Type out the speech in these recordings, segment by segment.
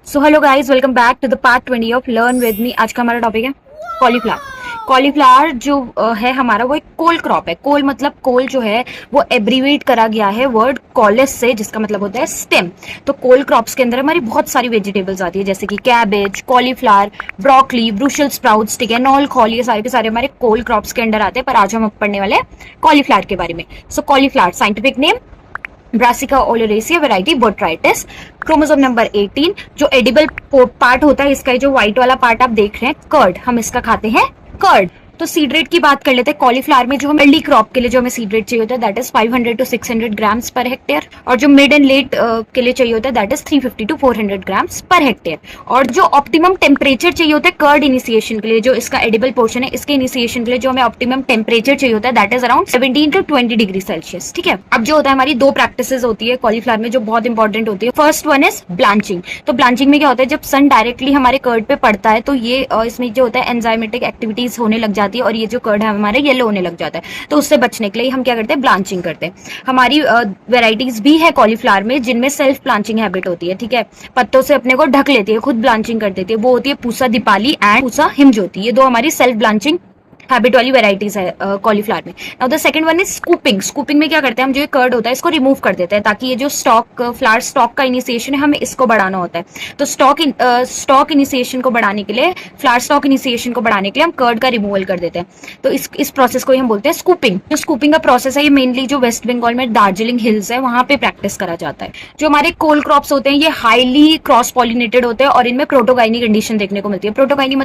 So hello guys, welcome back to the part 20 of learn with me. आज का हमारा topic है cauliflower. Cauliflower जो है हमारा, वो एक कोल क्रॉप है। कोल मतलब कोल जो है वो एब्रीवेट करा गया है वर्ड कॉलेस से, जिसका मतलब होता है स्टेम। तो कोल क्रॉप्स के अंदर हमारी बहुत सारी वेजिटेबल्स आती है, जैसे कि कैबेज, कॉलीफ्लावर, ब्रोकली, ब्रूशल स्प्राउट्स, ठीक है, नॉल कॉल, ये सारे के सारे हमारे कोल क्रॉप्स के अंडर आते हैं। पर आज हम पढ़ने वाले हैं कॉलीफ्लावर के बारे में। So cauliflower scientific name Brassica oleracea variety botrytis. Chromosome number 18। जो एडिबल पार्ट होता है इसका, जो व्हाइट वाला पार्ट आप देख रहे हैं, कर्ड, हम इसका खाते हैं कर्ड। तो सीड रेट की बात कर लेते हैं। कॉलीफ्लावर में जो हमें अर्ली क्रॉप के लिए जो हमें सीड रेट चाहिए होता है that is 500 to 600 grams per hectare, और जो मिड एंड लेट के लिए चाहिए होता है that is 350 to 400 grams per hectare. और जो ऑप्टिमम टेम्परेचर चाहिए होता है कर्ड इनिशिएशन के लिए, जो इसका एडिबल पोर्शन है, इसके इनिशिएशन के लिए जो हमें ऑप्टिमम टेम्परेचर चाहिए होता है that is around 17 to 20 degree Celsius. ठीक है, अब जो होता है हमारी दो प्रैक्टिसेस होती है कॉलीफ्लावर में जो बहुत इंपॉर्टेंट होती है। First one is blanching. तो ब्लांचिंग में क्या होता है, जब सन डायरेक्टली हमारे कर्ड पे पड़ता है तो ये इसमें जो होता है एंजाइमेटिक एक्टिविटीज होने लग जाती है, और ये जो कर्ड हमारे येलो होने लग जाता है। तो उससे बचने के लिए हम क्या करते हैं, ब्लांचिंग करते हैं। हमारी वेराइटीज भी है कॉलीफ्लावर में जिनमें सेल्फ ब्लांचिंग हैबिट होती है। ठीक है, पत्तों से अपने को ढक लेती है, खुद ब्लांचिंग कर देती है। वो होती है पूसा दीपाली एंड पूसा हिमज्योति। ये दो हमारी सेल्फ ब्लांचिंग हैबिट वाली वेराइटीज है कॉलीफ्लावर में। Now the second one is scooping. Scooping में क्या करते हैं हम, जो ये कर्ड होता है इसको रिमूव कर देते हैं, ताकि ये जो स्टॉक फ्लावर स्टॉक का इनिशिएशन है हमें इसको बढ़ाना होता है। तो स्टॉक इनिशिएशन को बढ़ाने के लिए, फ्लावर स्टॉक इनिशिएशन को बढ़ाने के लिए हम कर्ड का रिमूवल कर देते हैं। तो इस प्रोसेस को ही हम बोलते हैं स्कूपिंग। जो स्कूपिंग का प्रोसेस है ये मेनली जो वेस्ट बंगाल में दार्जिलिंग हिल्स है वहां पे प्रैक्टिस करा जाता है। जो हमारे कोल क्रॉप्स होते हैं ये हाईली क्रॉस पॉलिनेटेड होते हैं और इनमें प्रोटोगाइनी कंडीशन देखने को मिलती है। प्रोटोगाइनी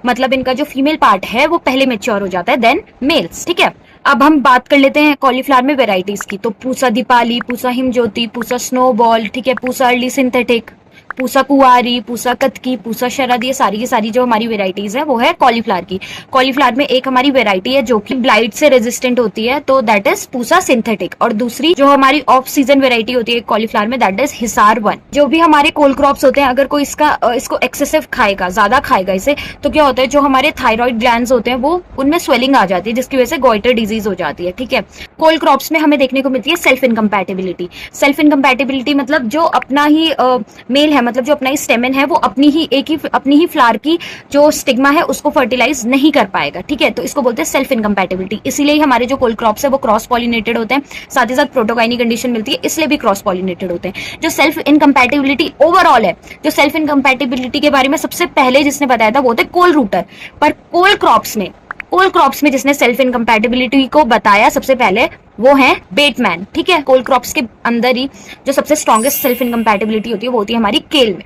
मतलब इनका जो फीमेल पार्ट है वो पहले मेच्योर हो जाता है देन मेल्स। ठीक है, अब हम बात कर लेते हैं कॉलीफ्लावर में वेराइटीज की। तो पूसा दीपाली, पूसा हिमज्योति, पूसा स्नोबॉल, ठीक है, पूसा अर्ली सिंथेटिक, पूसा कुआरी, पूसा कतकी, पूसा शरद, ये सारी की सारी जो हमारी वेराइटीज है वो है कॉलीफ्लावर की। कॉलीफ्लावर में एक हमारी वेराइटी है जो कि ब्लाइट से रेजिस्टेंट होती है, तो दैट इज पूसा सिंथेटिक। और दूसरी जो हमारी ऑफ सीजन वेराइटी होती है कॉलीफ्लावर में दैट इज हिसार 1। जो भी हमारे कोल क्रॉप्स होते हैं, अगर कोई इसको एक्सेसिव खाएगा, ज्यादा खाएगा इसे, तो क्या होता है, जो हमारे थायराइड ग्लैंड्स होते हैं वो उनमें स्वेलिंग आ जाती है, जिसकी वजह से गॉइटर डिजीज हो जाती है। ठीक है, कोल क्रॉप्स में हमें देखने को मिलती है सेल्फ इनकम्पैटिबिलिटी। सेल्फ इनकम्पैटिबिलिटी मतलब जो अपना ही मेल है, मतलब जो अपना ही स्टेमन है, वो अपनी ही फ्लावर की जो स्टिग्मा है उसको फर्टिलाइज नहीं कर पाएगा। ठीक है, तो इसको बोलते हैं सेल्फ इनकम्पैटिबिलिटी। इसीलिए हमारे जो कोल क्रॉप्स है वो क्रॉस पॉलिनेटेड होते हैं, साथ ही साथ प्रोटोगाइनी कंडीशन मिलती है, इसलिए भी क्रॉस पॉलिनेटेड होते हैं। जो सेल्फ इनकम्पैटिबिलिटी ओवरऑल है, जो सेल्फ इनकम्पैटिबिलिटी के बारे में सबसे पहले जिसने बताया था वो थे कोल रूटर। पर कोल क्रॉप्स में जिसने सेल्फ इनकम्पैटिबिलिटी को बताया सबसे पहले वो है बेटमैन। ठीक है, कोल क्रॉप्स के अंदर ही जो सबसे स्ट्रॉन्गेस्ट सेल्फ इनकम्पैटिबिलिटी होती है वो होती है हमारी केल में।